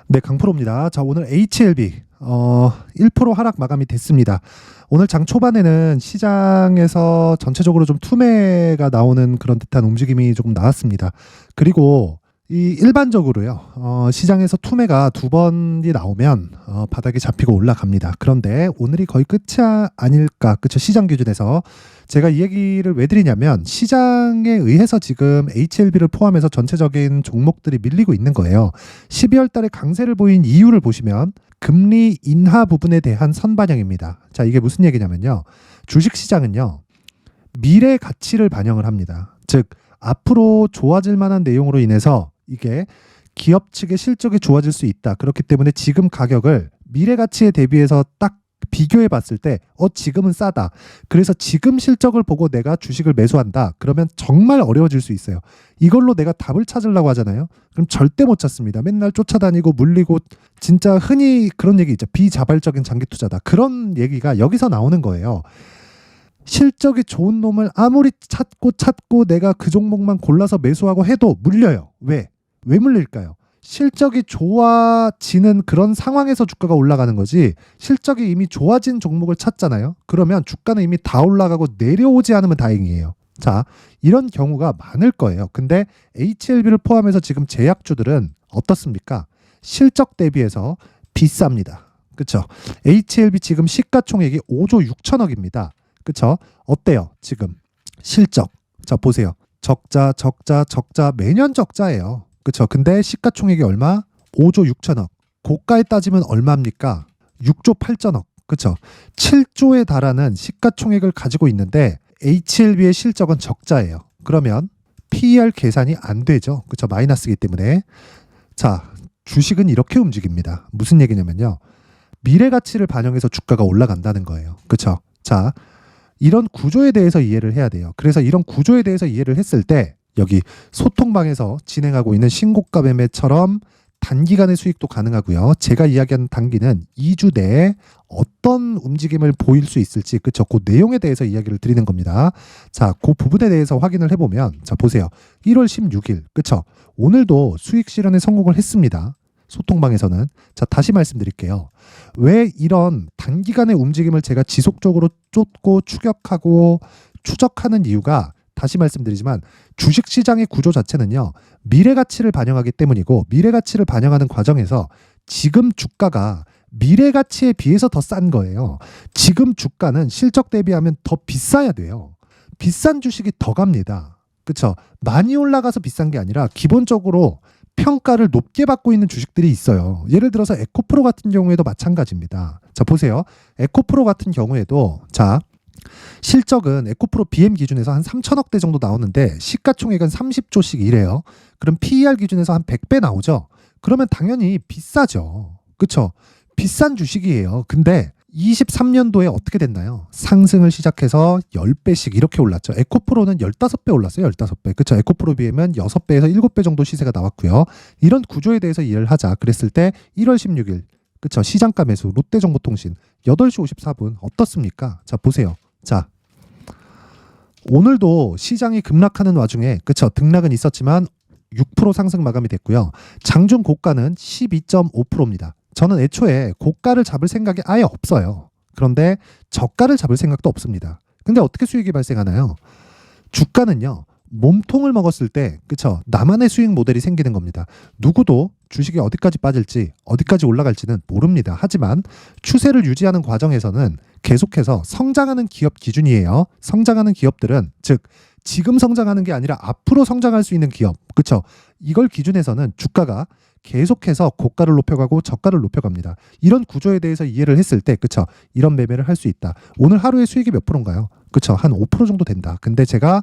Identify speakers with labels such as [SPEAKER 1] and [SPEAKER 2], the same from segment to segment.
[SPEAKER 1] 네, 강프로입니다. 자, 오늘 HLB 1% 하락 마감이 됐습니다. 오늘 장 초반에는 시장에서 전체적으로 좀 투매가 나오는 그런 듯한 움직임이 조금 나왔습니다. 그리고 이 일반적으로요, 시장에서 투매가 두 번이 나오면 바닥에 잡히고 올라갑니다. 그런데 오늘이 거의 끝이 아닐까, 그쵸? 시장 기준에서 제가 이 얘기를 왜 드리냐면 시장에 의해서 지금 HLB를 포함해서 전체적인 종목들이 밀리고 있는 거예요. 12월 달에 강세를 보인 이유를 보시면 금리 인하 부분에 대한 선반영입니다. 자, 이게 무슨 얘기냐면요. 주식시장은요, 미래 가치를 반영을 합니다. 즉, 앞으로 좋아질 만한 내용으로 인해서 이게 기업 측의 실적이 좋아질 수 있다. 그렇기 때문에 지금 가격을 미래 가치에 대비해서 딱 비교해 봤을 때 지금은 싸다. 그래서 지금 실적을 보고 내가 주식을 매수한다. 그러면 정말 어려워질 수 있어요. 이걸로 내가 답을 찾으려고 하잖아요. 그럼 절대 못 찾습니다. 맨날 쫓아다니고 물리고, 진짜 흔히 그런 얘기 있죠. 비자발적인 장기 투자다. 그런 얘기가 여기서 나오는 거예요. 실적이 좋은 놈을 아무리 찾고 내가 그 종목만 골라서 매수하고 해도 물려요. 왜 물릴까요? 실적이 좋아지는 그런 상황에서 주가가 올라가는 거지, 실적이 이미 좋아진 종목을 찾잖아요. 그러면 주가는 이미 다 올라가고 내려오지 않으면 다행이에요. 자, 이런 경우가 많을 거예요. 근데 HLB를 포함해서 지금 제약주들은 어떻습니까? 실적 대비해서 비쌉니다. 그쵸? HLB 지금 시가총액이 5조 6천억입니다. 그쵸? 어때요? 지금 실적. 자, 보세요. 적자 매년 적자예요. 그쵸? 근데 시가총액이 얼마? 5조 6천억. 고가에 따지면 얼마입니까? 6조 8천억. 그쵸? 7조에 달하는 시가총액을 가지고 있는데 HLB의 실적은 적자예요. 그러면 PER 계산이 안 되죠. 그쵸? 마이너스이기 때문에. 자, 주식은 이렇게 움직입니다. 무슨 얘기냐면요, 미래 가치를 반영해서 주가가 올라간다는 거예요. 그쵸? 자, 이런 구조에 대해서 이해를 해야 돼요. 그래서 이런 구조에 대해서 이해를 했을 때 여기 소통방에서 진행하고 있는 신고가 매매처럼 단기간의 수익도 가능하고요. 제가 이야기하는 단기는 2주 내에 어떤 움직임을 보일 수 있을지, 그쵸? 그 내용에 대해서 이야기를 드리는 겁니다. 자, 그 부분에 대해서 확인을 해보면, 자, 보세요. 1월 16일, 그쵸? 오늘도 수익 실현에 성공을 했습니다. 소통방에서는. 자, 다시 말씀드릴게요. 왜 이런 단기간의 움직임을 제가 지속적으로 쫓고 추격하고 추적하는 이유가, 다시 말씀드리지만 주식시장의 구조 자체는요, 미래가치를 반영하기 때문이고, 미래가치를 반영하는 과정에서 지금 주가가 미래가치에 비해서 더 싼 거예요. 지금 주가는 실적 대비하면 더 비싸야 돼요. 비싼 주식이 더 갑니다. 그쵸? 많이 올라가서 비싼 게 아니라 기본적으로 평가를 높게 받고 있는 주식들이 있어요. 예를 들어서 에코프로 같은 경우에도 마찬가지입니다. 자, 보세요. 에코프로 같은 경우에도, 자, 실적은 에코프로 BM 기준에서 한 3천억대 정도 나오는데 시가총액은 30조씩 이래요. 그럼 PER 기준에서 한 100배 나오죠. 그러면 당연히 비싸죠. 그쵸? 비싼 주식이에요. 근데 23년도에 어떻게 됐나요? 상승을 시작해서 10배씩 이렇게 올랐죠. 에코프로는 15배 올랐어요. 15배. 그쵸? 에코프로 BM은 6배에서 7배 정도 시세가 나왔고요. 이런 구조에 대해서 이해를 하자. 그랬을 때 1월 16일, 그쵸? 시장가 매수 롯데정보통신 8시 54분 어떻습니까? 자, 보세요. 자, 오늘도 시장이 급락하는 와중에, 그쵸? 등락은 있었지만 6% 상승 마감이 됐고요. 장중 고가는 12.5%입니다. 저는 애초에 고가를 잡을 생각이 아예 없어요. 그런데 저가를 잡을 생각도 없습니다. 근데 어떻게 수익이 발생하나요? 주가는요, 몸통을 먹었을 때, 그쵸? 나만의 수익 모델이 생기는 겁니다. 누구도 주식이 어디까지 빠질지, 어디까지 올라갈지는 모릅니다. 하지만 추세를 유지하는 과정에서는 계속해서 성장하는 기업 기준이에요. 성장하는 기업들은, 즉 지금 성장하는 게 아니라 앞으로 성장할 수 있는 기업, 그쵸? 이걸 기준해서는 주가가 계속해서 고가를 높여가고 저가를 높여갑니다. 이런 구조에 대해서 이해를 했을 때, 그쵸? 이런 매매를 할 수 있다. 오늘 하루에 수익이 몇 프로인가요? 그쵸? 한 5% 정도 된다. 근데 제가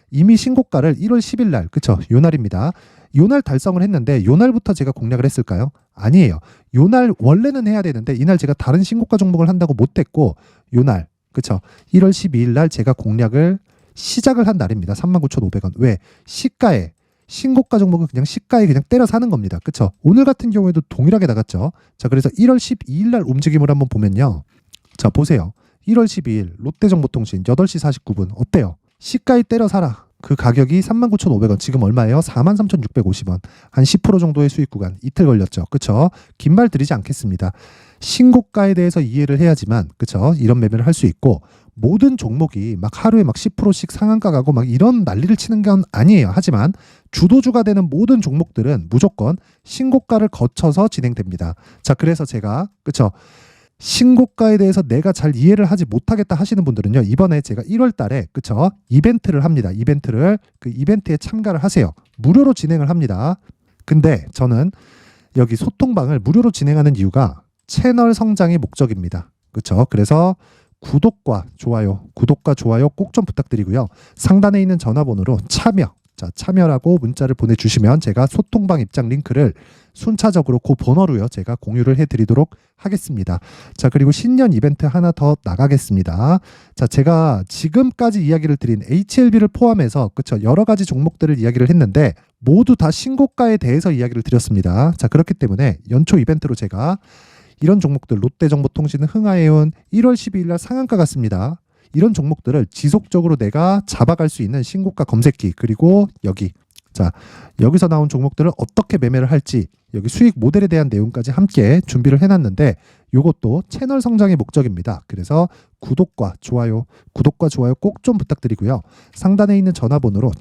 [SPEAKER 1] 이미 신고가를 1월 10일 날, 그쵸? 요날입니다. 요날 달성을 했는데 요날부터 제가 공략을 했을까요? 아니에요. 요날 원래는 해야 되는데 이날 제가 다른 신고가 종목을 한다고 못했고, 요날, 그쵸? 1월 12일 날 제가 공략을 시작을 한 날입니다. 39,500원. 왜? 시가에, 신고가 종목은 그냥 시가에 그냥 때려 사는 겁니다. 그쵸? 오늘 같은 경우에도 동일하게 나갔죠. 자, 그래서 1월 12일 날 움직임을 한번 보면요. 자, 보세요. 1월 12일 롯데정보통신 8시 49분 어때요? 시가에 때려 사라. 그 가격이 39,500원. 지금 얼마예요? 43,650원. 한 10% 정도의 수익 구간. 이틀 걸렸죠. 그쵸? 긴 말 드리지 않겠습니다. 신고가에 대해서 이해를 해야지만, 그쵸? 이런 매매를 할 수 있고, 모든 종목이 막 하루에 막 10%씩 상한가 가고 막 이런 난리를 치는 건 아니에요. 하지만 주도주가 되는 모든 종목들은 무조건 신고가를 거쳐서 진행됩니다. 자, 그래서 제가, 그쵸? 신고가에 대해서 내가 잘 이해를 하지 못하겠다 하시는 분들은요, 이번에 제가 1월 달에, 그쵸? 이벤트를 합니다. 그 이벤트에 참가를 하세요. 무료로 진행을 합니다. 근데 저는 여기 소통방을 무료로 진행하는 이유가 채널 성장이 목적입니다. 그쵸? 그래서 구독과 좋아요 꼭 좀 부탁드리고요. 상단에 있는 전화번호로 참여라고 문자를 보내주시면 제가 소통방 입장 링크를 순차적으로 그 번호로요, 제가 공유를 해드리도록 하겠습니다. 자, 그리고 신년 이벤트 하나 더 나가겠습니다. 자, 제가 지금까지 이야기를 드린 HLB를 포함해서, 그쵸, 여러 가지 종목들을 이야기를 했는데 모두 다 신고가에 대해서 이야기를 드렸습니다. 자, 그렇기 때문에 연초 이벤트로 제가 이런 종목들, 롯데정보통신, 흥하해운 1월 12일 날 상한가 갔습니다. 이런 종목들을 지속적으로 내가 잡아갈 수 있는 신고가 검색기, 그리고 여기서 나온 종목들을 어떻게 매매를 할지, 여기 수익 모델에 대한 내용까지 함께 준비를 해놨는데 이것도 채널 성장의 목적입니다. 그래서 구독과 좋아요 꼭 좀 부탁드리고요. 상단에 있는 전화번호로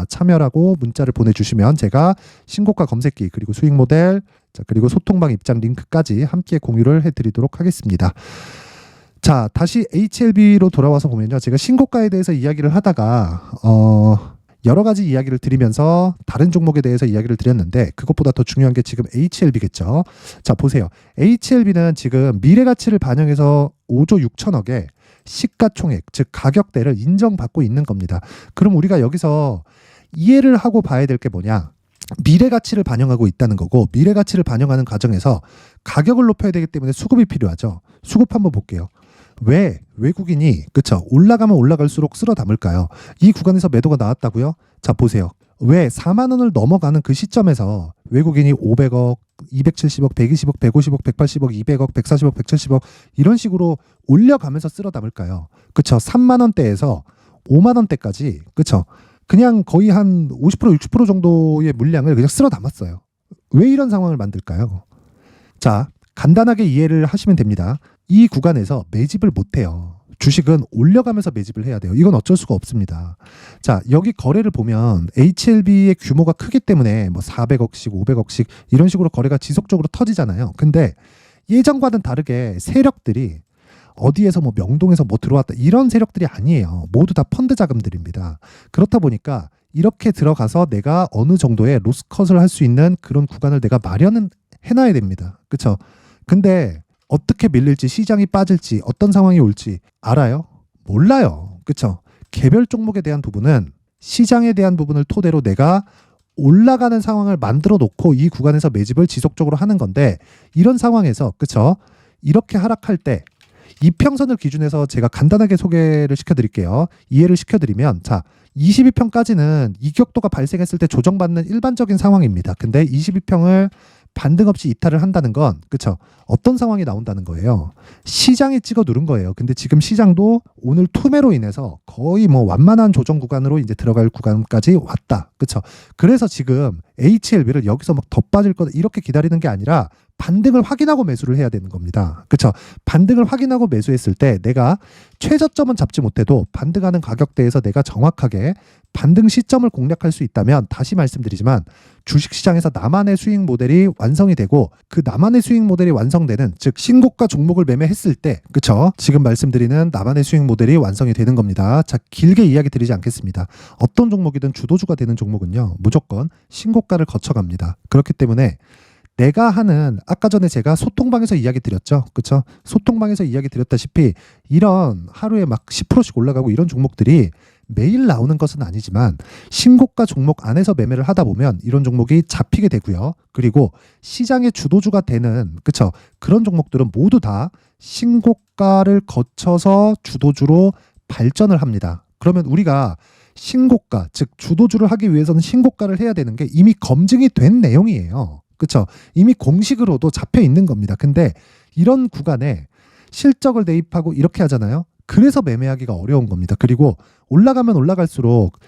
[SPEAKER 1] 참여라고 문자를 보내주시면 제가 신고가 검색기, 그리고 수익 모델, 그리고 소통방 입장 링크까지 함께 공유를 해드리도록 하겠습니다. 자, 다시 HLB로 돌아와서 보면요, 제가 신고가에 대해서 이야기를 하다가 여러 가지 이야기를 드리면서 다른 종목에 대해서 이야기를 드렸는데 그것보다 더 중요한 게 지금 HLB겠죠. 자, 보세요. HLB는 지금 미래가치를 반영해서 5조 6천억의 시가총액, 즉 가격대를 인정받고 있는 겁니다. 그럼 우리가 여기서 이해를 하고 봐야 될 게 뭐냐? 미래가치를 반영하고 있다는 거고, 미래가치를 반영하는 과정에서 가격을 높여야 되기 때문에 수급이 필요하죠. 수급 한번 볼게요. 왜 외국인이, 그쵸, 올라가면 올라갈수록 쓸어 담을까요? 이 구간에서 매도가 나왔다고요? 자, 보세요. 왜 4만 원을 넘어가는 그 시점에서 외국인이 500억, 270억, 120억, 150억, 180억, 200억, 140억, 170억 이런 식으로 올려가면서 쓸어 담을까요? 그쵸? 3만 원대에서 5만 원대까지, 그쵸? 그냥 거의 한 50%, 60% 정도의 물량을 그냥 쓸어 담았어요. 왜 이런 상황을 만들까요? 자, 간단하게 이해를 하시면 됩니다. 이 구간에서 매집을 못해요. 주식은 올려가면서 매집을 해야 돼요. 이건 어쩔 수가 없습니다. 자, 여기 거래를 보면 HLB의 규모가 크기 때문에 뭐 400억씩, 500억씩 이런 식으로 거래가 지속적으로 터지잖아요. 근데 예전과는 다르게 세력들이 어디에서 뭐 명동에서 뭐 들어왔다 이런 세력들이 아니에요. 모두 다 펀드 자금들입니다. 그렇다 보니까 이렇게 들어가서 내가 어느 정도의 로스컷을 할 수 있는 그런 구간을 내가 마련은 해놔야 됩니다. 그렇죠? 근데 어떻게 밀릴지, 시장이 빠질지, 어떤 상황이 올지 알아요? 몰라요. 그렇죠? 개별 종목에 대한 부분은 시장에 대한 부분을 토대로 내가 올라가는 상황을 만들어 놓고 이 구간에서 매집을 지속적으로 하는 건데, 이런 상황에서, 그렇죠? 이렇게 하락할 때 이평선을 기준해서 제가 간단하게 소개를 시켜드릴게요. 이해를 시켜드리면, 자, 22평까지는 이격도가 발생했을 때 조정받는 일반적인 상황입니다. 근데 22평을 반등 없이 이탈을 한다는 건, 그쵸, 어떤 상황이 나온다는 거예요? 시장이 찍어 누른 거예요. 근데 지금 시장도 오늘 투매로 인해서 거의 뭐 완만한 조정 구간으로 이제 들어갈 구간까지 왔다. 그쵸? 그래서 지금 HLB를 여기서 막 더 빠질 거다 이렇게 기다리는 게 아니라 반등을 확인하고 매수를 해야 되는 겁니다. 그쵸? 반등을 확인하고 매수했을 때 내가 최저점은 잡지 못해도 반등하는 가격대에서 내가 정확하게 반등 시점을 공략할 수 있다면, 다시 말씀드리지만 주식시장에서 나만의 수익 모델이 완성이 되고, 그 나만의 수익 모델이 완성되는, 즉 신고가 종목을 매매했을 때, 그쵸, 지금 말씀드리는 나만의 수익 모델이 완성이 되는 겁니다. 자, 길게 이야기 드리지 않겠습니다. 어떤 종목이든 주도주가 되는 종목은요, 무조건 신고가를 거쳐갑니다. 그렇기 때문에 내가 하는, 아까 전에 제가 소통방에서 이야기 드렸죠. 그쵸? 소통방에서 이야기 드렸다시피 이런 하루에 막 10%씩 올라가고 이런 종목들이 매일 나오는 것은 아니지만 신고가 종목 안에서 매매를 하다 보면 이런 종목이 잡히게 되고요. 그리고 시장의 주도주가 되는, 그쵸, 그런 종목들은 모두 다 신고가를 거쳐서 주도주로 발전을 합니다. 그러면 우리가 신고가, 즉 주도주를 하기 위해서는 신고가를 해야 되는 게 이미 검증이 된 내용이에요. 그쵸? 이미 공식으로도 잡혀 있는 겁니다. 근데 이런 구간에 실적을 대입하고 이렇게 하잖아요. 그래서 매매하기가 어려운 겁니다. 그리고 올라가면 올라갈수록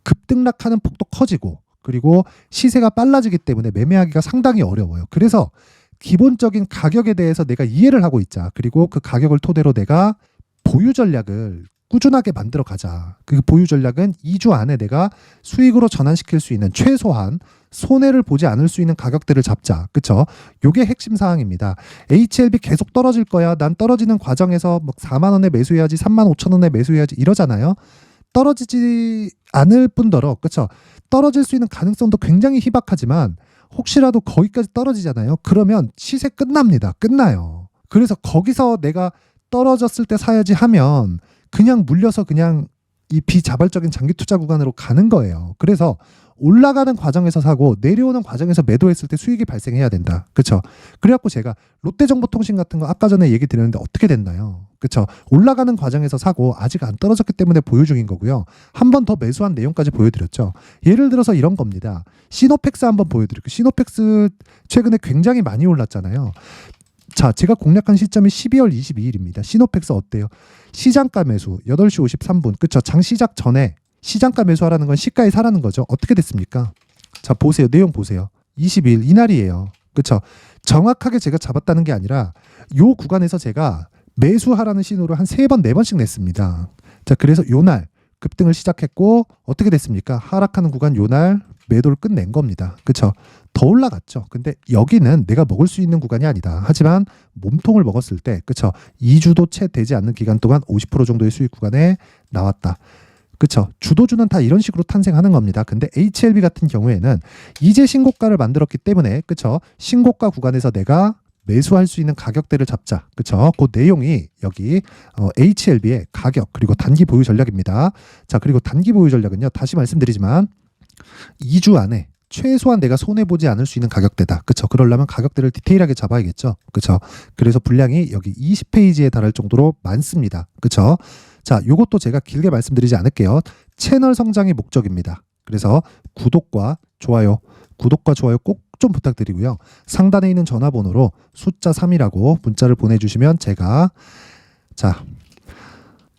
[SPEAKER 1] 급등락하는 폭도 커지고 그리고 시세가 빨라지기 때문에 매매하기가 상당히 어려워요. 그래서 기본적인 가격에 대해서 내가 이해를 하고 있자. 그리고 그 가격을 토대로 내가 보유 전략을 꾸준하게 만들어 가자. 그 보유 전략은 2주 안에 내가 수익으로 전환시킬 수 있는 최소한 손해를 보지 않을 수 있는 가격대를 잡자. 그쵸? 요게 핵심 사항입니다. HLB 계속 떨어질 거야. 난 떨어지는 과정에서 막 4만 원에 매수해야지, 3만 5천 원에 매수해야지 이러잖아요. 떨어지지 않을 뿐더러, 그쵸? 떨어질 수 있는 가능성도 굉장히 희박하지만 혹시라도 거기까지 떨어지잖아요. 그러면 시세 끝납니다. 끝나요. 그래서 거기서 내가 떨어졌을 때 사야지 하면 그냥 물려서 그냥 이 비자발적인 장기 투자 구간으로 가는 거예요. 그래서 올라가는 과정에서 사고 내려오는 과정에서 매도했을 때 수익이 발생해야 된다. 그렇죠? 그래갖고 제가 롯데정보통신 같은 거 아까 전에 얘기 드렸는데 어떻게 됐나요? 그렇죠? 올라가는 과정에서 사고 아직 안 떨어졌기 때문에 보유 중인 거고요. 한 번 더 매수한 내용까지 보여드렸죠. 예를 들어서 이런 겁니다. 시노펙스 한번 보여드릴게요. 시노펙스 최근에 굉장히 많이 올랐잖아요. 자, 제가 공략한 시점이 12월 22일입니다. 시노펙스 어때요? 시장가 매수 8시 53분. 그쵸? 장 시작 전에 시장가 매수하라는 건 시가에 사라는 거죠. 어떻게 됐습니까? 자, 보세요. 내용 보세요. 20일 이날이에요. 그쵸? 정확하게 제가 잡았다는 게 아니라 요 구간에서 제가 매수하라는 신호를 한 3번, 4번씩 냈습니다. 자, 그래서 요날 급등을 시작했고 어떻게 됐습니까? 하락하는 구간 요날 매도를 끝낸 겁니다. 그쵸? 더 올라갔죠. 근데 여기는 내가 먹을 수 있는 구간이 아니다. 하지만 몸통을 먹었을 때, 그쵸? 2주도 채 되지 않는 기간 동안 50% 정도의 수익 구간에 나왔다. 그쵸? 주도주는 다 이런 식으로 탄생하는 겁니다. 근데 HLB 같은 경우에는 이제 신고가를 만들었기 때문에, 그쵸? 신고가 구간에서 내가 매수할 수 있는 가격대를 잡자. 그쵸? 그 내용이 여기 HLB의 가격 그리고 단기 보유 전략입니다. 자, 그리고 단기 보유 전략은요. 다시 말씀드리지만 2주 안에 최소한 내가 손해보지 않을 수 있는 가격대다. 그쵸? 그러려면 가격대를 디테일하게 잡아야겠죠. 그쵸? 그래서 분량이 여기 20페이지에 달할 정도로 많습니다. 그쵸? 자, 요것도 제가 길게 말씀드리지 않을게요. 채널 성장이 목적입니다. 그래서 구독과 좋아요 꼭 좀 부탁드리고요. 상단에 있는 전화번호로 숫자 3이라고 문자를 보내주시면 제가 자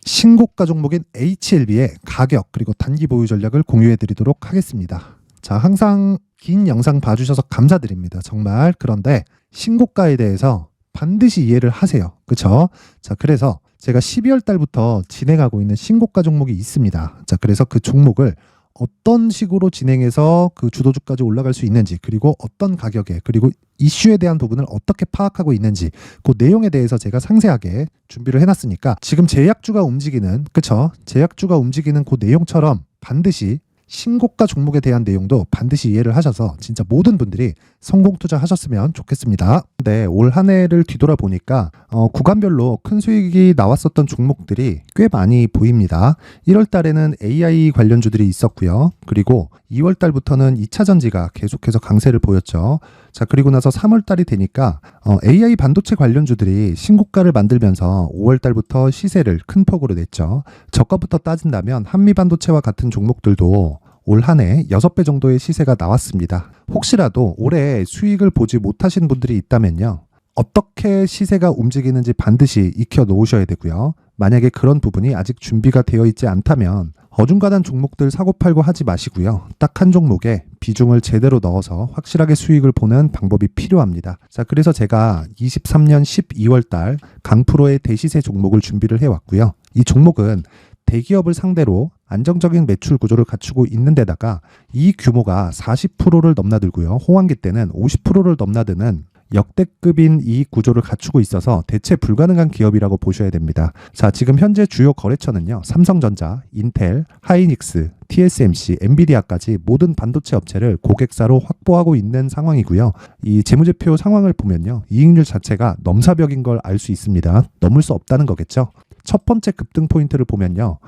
[SPEAKER 1] 신고가 종목인 HLB의 가격 그리고 단기 보유 전략을 공유해 드리도록 하겠습니다. 자, 항상 긴 영상 봐주셔서 감사드립니다. 정말. 그런데 신고가에 대해서 반드시 이해를 하세요. 그쵸? 자, 그래서 제가 12월 달부터 진행하고 있는 신고가 종목이 있습니다. 자, 그래서 그 종목을 어떤 식으로 진행해서 그 주도주까지 올라갈 수 있는지 그리고 어떤 가격에 그리고 이슈에 대한 부분을 어떻게 파악하고 있는지 그 내용에 대해서 제가 상세하게 준비를 해놨으니까 지금 제약주가 움직이는 그쵸? 제약주가 움직이는 그 내용처럼 반드시 신고가 종목에 대한 내용도 반드시 이해를 하셔서 진짜 모든 분들이 성공 투자하셨으면 좋겠습니다. 네, 올 한 해를 뒤돌아보니까 구간별로 큰 수익이 나왔었던 종목들이 꽤 많이 보입니다. 1월 달에는 AI 관련주들이 있었고요. 그리고 2월 달부터는 2차 전지가 계속해서 강세를 보였죠. 자, 그리고 나서 3월 달이 되니까 AI 반도체 관련주들이 신고가를 만들면서 5월 달부터 시세를 큰 폭으로 냈죠. 저가부터 따진다면 한미반도체와 같은 종목들도 올 한 해 6배 정도의 시세가 나왔습니다. 혹시라도 올해 수익을 보지 못하신 분들이 있다면요. 어떻게 시세가 움직이는지 반드시 익혀 놓으셔야 되고요. 만약에 그런 부분이 아직 준비가 되어 있지 않다면 어중간한 종목들 사고팔고 하지 마시고요. 딱 한 종목에 비중을 제대로 넣어서 확실하게 수익을 보는 방법이 필요합니다. 자, 그래서 제가 23년 12월 달 강프로의 대시세 종목을 준비를 해왔고요. 이 종목은 대기업을 상대로 안정적인 매출 구조를 갖추고 있는 데다가 이 규모가 40%를 넘나들고요. 호황기 때는 50%를 넘나드는 역대급인 이익 구조를 갖추고 있어서 대체 불가능한 기업이라고 보셔야 됩니다. 자, 지금 현재 주요 거래처는요. 삼성전자, 인텔, 하이닉스, TSMC, 엔비디아까지 모든 반도체 업체를 고객사로 확보하고 있는 상황이고요. 이 재무제표 상황을 보면요. 이익률 자체가 넘사벽인 걸 알 수 있습니다. 넘을 수 없다는 거겠죠. 첫 번째 급등 포인트를 보면요.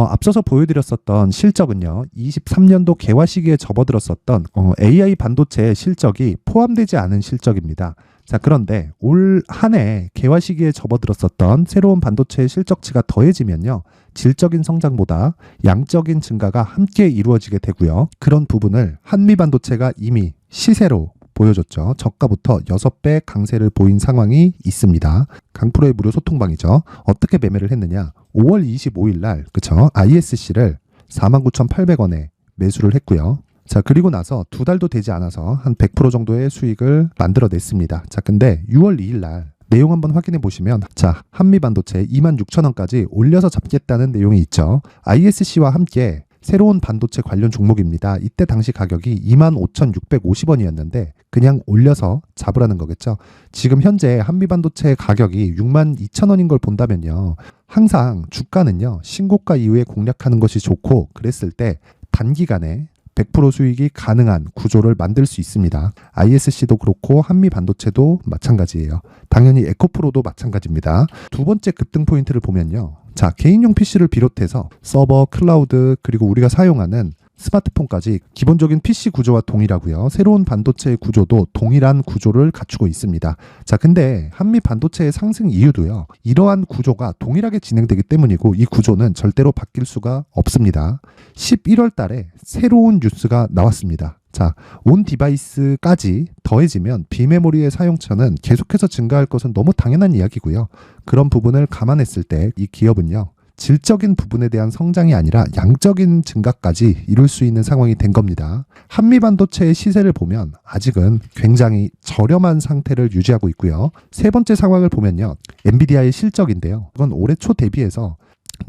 [SPEAKER 1] 앞서서 보여드렸었던 실적은요. 23년도 개화 시기에 접어들었었던 AI 반도체 실적이 포함되지 않은 실적입니다. 자, 그런데 올 한 해 개화 시기에 접어들었었던 새로운 반도체 실적치가 더해지면요. 질적인 성장보다 양적인 증가가 함께 이루어지게 되고요. 그런 부분을 한미반도체가 이미 시세로 보여줬죠. 저가부터 6배 강세를 보인 상황이 있습니다. 강프로의 무료 소통방이죠. 어떻게 매매를 했느냐. 5월 25일 날 그쵸? ISC를 49,800원에 매수를 했고요. 자, 그리고 나서 2달도 되지 않아서 한 100% 정도의 수익을 만들어냈습니다. 자, 근데 6월 2일 날 내용 한번 확인해 보시면, 자, 한미반도체 26,000원까지 올려서 잡겠다는 내용이 있죠. ISC와 함께 새로운 반도체 관련 종목입니다. 이때 당시 가격이 25,650원이었는데 그냥 올려서 잡으라는 거겠죠. 지금 현재 한미반도체 가격이 62,000원인 걸 본다면요, 항상 주가는요 신고가 이후에 공략하는 것이 좋고, 그랬을 때 단기간에 100% 수익이 가능한 구조를 만들 수 있습니다. ISC도 그렇고 한미반도체도 마찬가지예요. 당연히 에코프로도 마찬가지입니다. 두 번째 급등 포인트를 보면요, 자, 개인용 PC를 비롯해서 서버, 클라우드, 그리고 우리가 사용하는 스마트폰까지 기본적인 PC 구조와 동일하고요. 새로운 반도체의 구조도 동일한 구조를 갖추고 있습니다. 자, 근데 한미 반도체의 상승 이유도요, 이러한 구조가 동일하게 진행되기 때문이고, 이 구조는 절대로 바뀔 수가 없습니다. 11월 달에 새로운 뉴스가 나왔습니다. 자, 온 디바이스까지 더해지면 비메모리의 사용처는 계속해서 증가할 것은 너무 당연한 이야기고요. 그런 부분을 감안했을 때 이 기업은요, 질적인 부분에 대한 성장이 아니라 양적인 증가까지 이룰 수 있는 상황이 된 겁니다. 한미반도체의 시세를 보면 아직은 굉장히 저렴한 상태를 유지하고 있고요. 세 번째 상황을 보면요, 엔비디아의 실적인데요, 이건 올해 초 대비해서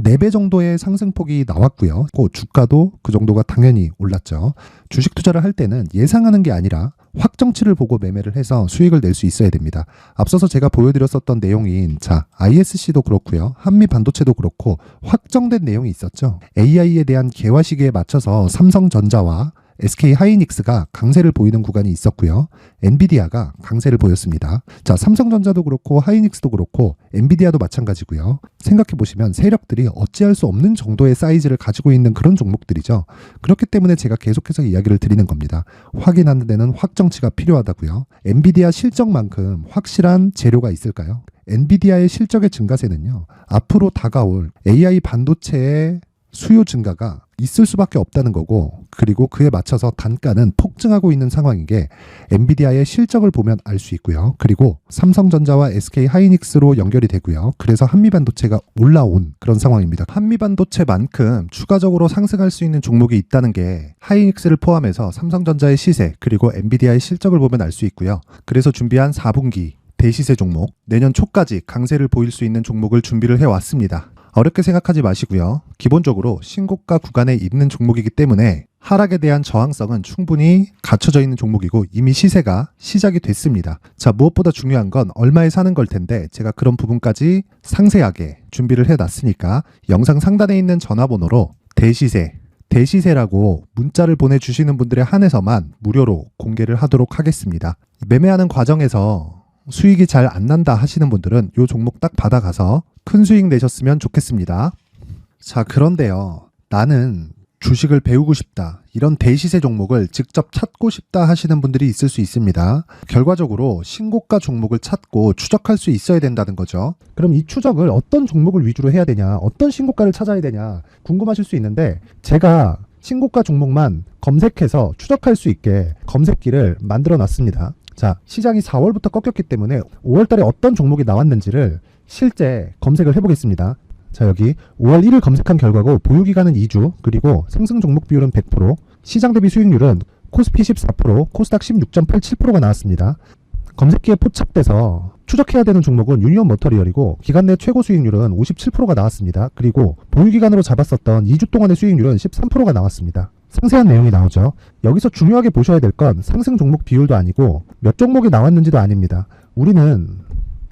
[SPEAKER 1] 4배 정도의 상승폭이 나왔고요. 주가도 그 정도가 당연히 올랐죠. 주식 투자를 할 때는 예상하는 게 아니라 확정치를 보고 매매를 해서 수익을 낼 수 있어야 됩니다. 앞서서 제가 보여드렸었던 내용인, 자, ISC도 그렇고요, 한미 반도체도 그렇고 확정된 내용이 있었죠. AI에 대한 개화 시기에 맞춰서 삼성전자와 SK 하이닉스가 강세를 보이는 구간이 있었고요. 엔비디아가 강세를 보였습니다. 자, 삼성전자도 그렇고 하이닉스도 그렇고 엔비디아도 마찬가지고요. 생각해 보시면 세력들이 어찌할 수 없는 정도의 사이즈를 가지고 있는 그런 종목들이죠. 그렇기 때문에 제가 계속해서 이야기를 드리는 겁니다. 확인하는 데는 확정치가 필요하다고요. 엔비디아 실적만큼 확실한 재료가 있을까요? 엔비디아의 실적의 증가세는요, 앞으로 다가올 AI 반도체의 수요 증가가 있을 수밖에 없다는 거고, 그리고 그에 맞춰서 단가는 폭증하고 있는 상황인 게 엔비디아의 실적을 보면 알 수 있고요. 그리고 삼성전자와 SK 하이닉스로 연결이 되고요. 그래서 한미반도체가 올라온 그런 상황입니다. 한미반도체만큼 추가적으로 상승할 수 있는 종목이 있다는 게 하이닉스를 포함해서 삼성전자의 시세, 그리고 엔비디아의 실적을 보면 알 수 있고요. 그래서 준비한 4분기 대시세 종목, 내년 초까지 강세를 보일 수 있는 종목을 준비를 해왔습니다. 어렵게 생각하지 마시고요. 기본적으로 신고가 구간에 있는 종목이기 때문에 하락에 대한 저항성은 충분히 갖춰져 있는 종목이고, 이미 시세가 시작이 됐습니다. 자, 무엇보다 중요한 건 얼마에 사는 걸 텐데, 제가 그런 부분까지 상세하게 준비를 해놨으니까 영상 상단에 있는 전화번호로 대시세라고 문자를 보내주시는 분들에 한해서만 무료로 공개를 하도록 하겠습니다. 매매하는 과정에서 수익이 잘 안 난다 하시는 분들은 이 종목 딱 받아가서 큰 수익 내셨으면 좋겠습니다. 자, 그런데요, 나는 주식을 배우고 싶다, 이런 대시세 종목을 직접 찾고 싶다 하시는 분들이 있을 수 있습니다. 결과적으로 신고가 종목을 찾고 추적할 수 있어야 된다는 거죠. 그럼 이 추적을 어떤 종목을 위주로 해야 되냐, 어떤 신고가를 찾아야 되냐 궁금하실 수 있는데, 제가 신고가 종목만 검색해서 추적할 수 있게 검색기를 만들어 놨습니다. 자, 시장이 4월부터 꺾였기 때문에 5월 달에 어떤 종목이 나왔는지를 실제 검색을 해보겠습니다. 자, 여기 5월 1일 검색한 결과고, 보유기간은 2주, 그리고 상승 종목 비율은 100%, 시장 대비 수익률은 코스피 14%, 코스닥 16.87%가 나왔습니다. 검색기에 포착돼서 추적해야 되는 종목은 유니온 머터리얼이고, 기간 내 최고 수익률은 57%가 나왔습니다. 그리고 보유기간으로 잡았었던 2주 동안의 수익률은 13%가 나왔습니다. 상세한 내용이 나오죠. 여기서 중요하게 보셔야 될 건 상승 종목 비율도 아니고 몇 종목이 나왔는지도 아닙니다. 우리는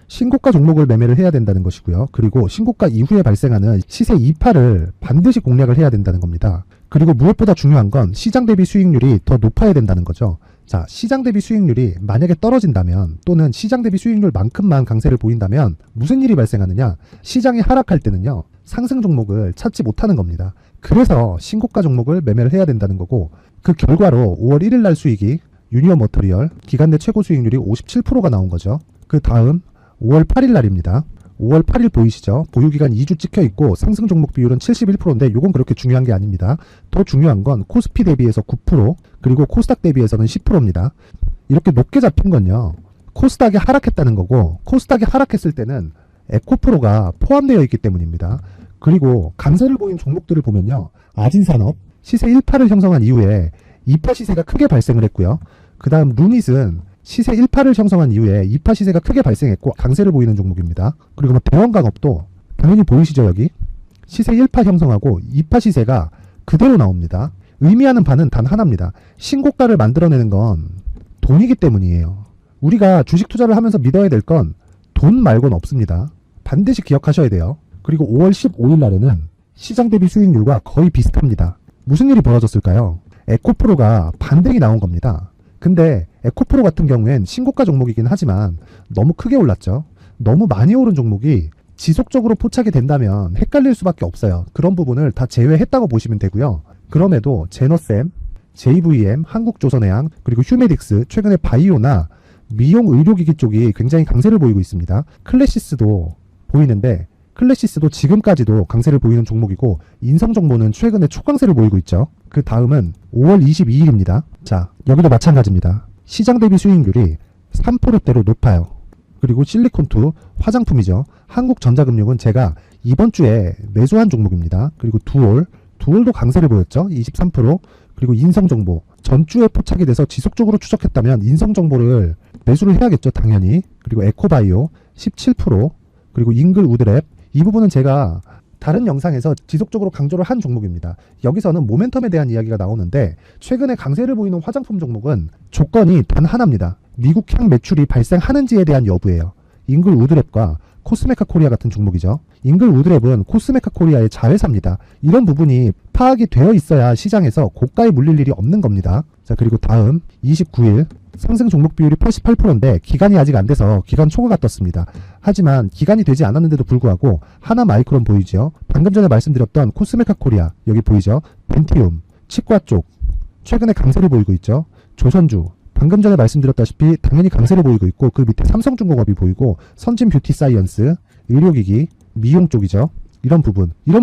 [SPEAKER 1] 신고가 종목을 매매를 해야 된다는 것이고요. 그리고 신고가 이후에 발생하는 시세 이파를 반드시 공략을 해야 된다는 겁니다. 그리고 무엇보다 중요한 건 시장 대비 수익률이 더 높아야 된다는 거죠. 자, 시장 대비 수익률이 만약에 떨어진다면, 또는 시장 대비 수익률만큼만 강세를 보인다면 무슨 일이 발생하느냐, 시장이 하락할 때는요, 상승 종목을 찾지 못하는 겁니다. 그래서 신고가 종목을 매매를 해야 된다는 거고, 그 결과로 5월 1일 날 수익이 유니온 머터리얼 기간 내 최고 수익률이 57%가 나온 거죠. 그 다음 5월 8일 날입니다. 5월 8일 보이시죠? 보유기간 2주 찍혀 있고 상승 종목 비율은 71%인데 이건 그렇게 중요한 게 아닙니다. 더 중요한 건 코스피 대비해서 9%, 그리고 코스닥 대비해서는 10%입니다. 이렇게 높게 잡힌 건요, 코스닥이 하락했다는 거고, 코스닥이 하락했을 때는 에코프로가 포함되어 있기 때문입니다. 그리고 강세를 보인 종목들을 보면요, 아진산업, 시세 1파를 형성한 이후에 2파 시세가 크게 발생을 했고요. 그 다음 루닛은 시세 1파를 형성한 이후에 2파 시세가 크게 발생했고 강세를 보이는 종목입니다. 그리고 뭐 대원강업도 당연히 보이시죠 여기? 시세 1파 형성하고 2파 시세가 그대로 나옵니다. 의미하는 바는 단 하나입니다. 신고가를 만들어내는 건 돈이기 때문이에요. 우리가 주식 투자를 하면서 믿어야 될 건 돈 말고는 없습니다. 반드시 기억하셔야 돼요. 그리고 5월 15일 날에는 시장 대비 수익률과 거의 비슷합니다. 무슨 일이 벌어졌을까요? 에코프로가 반등이 나온 겁니다. 근데 에코프로 같은 경우엔 신고가 종목이긴 하지만 너무 크게 올랐죠. 너무 많이 오른 종목이 지속적으로 포착이 된다면 헷갈릴 수밖에 없어요. 그런 부분을 다 제외했다고 보시면 되고요. 그럼에도 제너셈, JVM, 한국조선해양, 그리고 휴메딕스, 최근에 바이오나 미용 의료기기 쪽이 굉장히 강세를 보이고 있습니다. 클래시스도 보이는데 클래시스도 지금까지도 강세를 보이는 종목이고 인성정보는 최근에 초강세를 보이고 있죠. 그 다음은 5월 22일입니다. 자, 여기도 마찬가지입니다. 시장 대비 수익률이 3%대로 높아요. 그리고 실리콘2 화장품이죠. 한국전자금융은 제가 이번 주에 매수한 종목입니다. 그리고 두올도 강세를 보였죠. 23%. 그리고 인성정보 전주에 포착이 돼서 지속적으로 추적했다면 인성정보를 매수를 해야겠죠. 당연히. 그리고 에코바이오 17%. 그리고 잉글 우드랩 이 부분은 제가 다른 영상에서 지속적으로 강조를 한 종목입니다. 여기서는 모멘텀에 대한 이야기가 나오는데 최근에 강세를 보이는 화장품 종목은 조건이 단 하나입니다. 미국 향 매출이 발생하는지에 대한 여부예요. 잉글 우드랩과 코스메카 코리아 같은 종목이죠. 잉글 우드랩은 코스메카 코리아의 자회사입니다. 이런 부분이 파악이 되어 있어야 시장에서 고가에 물릴 일이 없는 겁니다. 자, 그리고 다음 29일 상승 종목 비율이 88%인데 기간이 아직 안 돼서 기간 초과가 떴습니다. 하지만 기간이 되지 않았는데도 불구하고 하나 마이크론 보이죠. 방금 전에 말씀드렸던 코스메카 코리아 여기 보이죠. 벤티움, 치과 쪽 최근에 강세를 보이고 있죠. 조선주 방금 전에 말씀드렸다시피 당연히 강세를 보이고 있고 그 밑에 삼성중공업이 보이고 선진 뷰티 사이언스, 의료기기, 미용 쪽이죠. 이런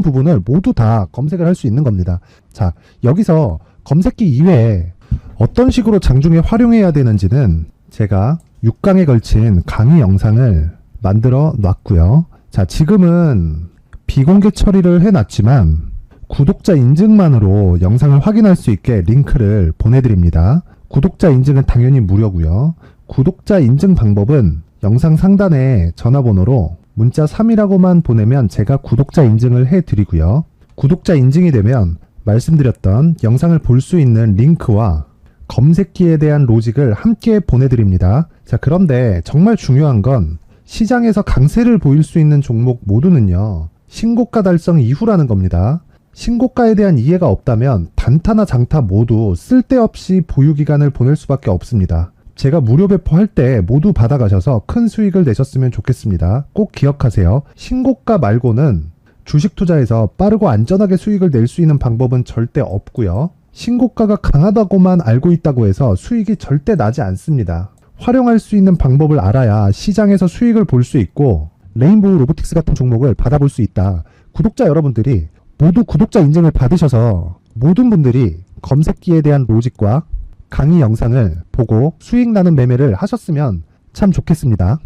[SPEAKER 1] 부분을 모두 다 검색을 할 수 있는 겁니다. 자, 여기서 검색기 이외에 어떤 식으로 장중에 활용해야 되는지는 제가 6강에 걸친 강의 영상을 만들어 놨고요. 자, 지금은 비공개 처리를 해놨지만 구독자 인증만으로 영상을 확인할 수 있게 링크를 보내드립니다. 구독자 인증은 당연히 무료고요. 구독자 인증 방법은 영상 상단에 전화번호로 문자 3이라고만 보내면 제가 구독자 인증을 해드리고요. 구독자 인증이 되면 말씀드렸던 영상을 볼 수 있는 링크와 검색기에 대한 로직을 함께 보내드립니다. 자, 그런데 정말 중요한 건 시장에서 강세를 보일 수 있는 종목 모두는요. 신고가 달성 이후라는 겁니다. 신고가에 대한 이해가 없다면 단타나 장타 모두 쓸데없이 보유기간을 보낼 수밖에 없습니다. 제가 무료 배포할 때 모두 받아가셔서 큰 수익을 내셨으면 좋겠습니다. 꼭 기억하세요. 신고가 말고는 주식 투자에서 빠르고 안전하게 수익을 낼 수 있는 방법은 절대 없고요. 신고가가 강하다고만 알고 있다고 해서 수익이 절대 나지 않습니다. 활용할 수 있는 방법을 알아야 시장에서 수익을 볼 수 있고 레인보우 로보틱스 같은 종목을 받아볼 수 있다. 구독자 여러분들이 모두 구독자 인증을 받으셔서 모든 분들이 검색기에 대한 로직과 강의 영상을 보고 수익 나는 매매를 하셨으면 참 좋겠습니다.